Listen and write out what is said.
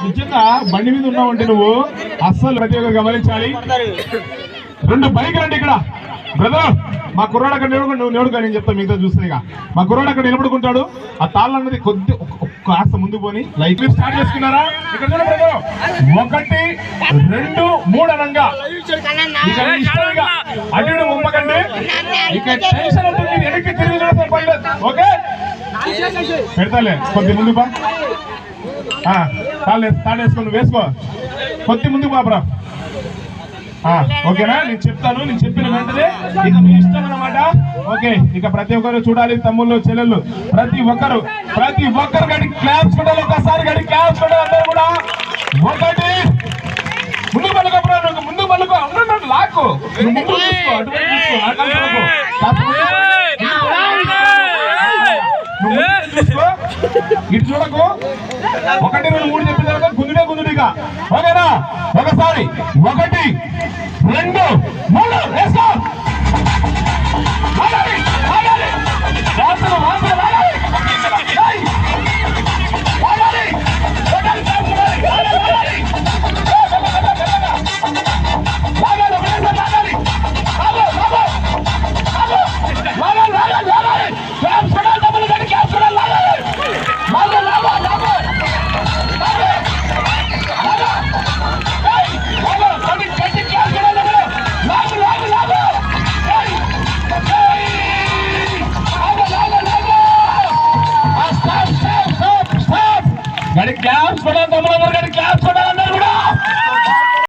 నిజంగా బండి మీద ఉన్నావంటే నువ్వు అస్సలు ప్రతి ఒక్కరు గమనించాలి. 2 బైక్ రండి ఇక్కడ బ్రదర్. మా కుర్రాడు అక్కడ నిలబడి నువ్వు నేడుగా నేను చెప్తాను మిగతా చూస్తాయిగా. మా కుర్రాడు అక్కడ నిలబడుకుంటాడు. ఆ తాళ్ళు అన్నది కొద్ది కాస్త ముందు పోని లైట్ స్టార్ట్ చేసుకున్నారా? ఇక్కడ చూడండి 1 2 3 అనంగా ఇక ఇష్టంగా అటు ఉమ్మకండి. ఇక టెన్షన్ ఉంటుంది వెనక్కి తిరిగి పడలేదు. ఓకే పెడతాలే కొద్ది ముందు బా. తాళ్ళు వేసుకో నువ్వు వేసుకో కొద్ది ముందు బాబరా. ఓకేనా? నేను చెప్తాను. నేను చెప్పిన వెంటనే ఇక మీ ఇష్టం అన్నమాట. ఓకే ఇక ప్రతి ఒక్కరు చూడాలి. తమ్ముళ్ళు చెల్లెళ్ళు ప్రతి ఒక్కరు గడి క్లాప్స్ కొట్టాలి. ఒకసారి గడి క్లాప్స్ కొట్టాలి అందరూ కూడా. 1 ముందు పలుకోరా. నువ్వు ముందు పలుకో. అన్నాడు లాక్కు ముందు చూసుకో. అటువంటి చూసుకో. ఇటు చూడకు. 1 2 3 చెప్పిన తర్వాత గుందుడిగా. ఓకేనా? ఒకసారి 1 2 3 వేసుకో.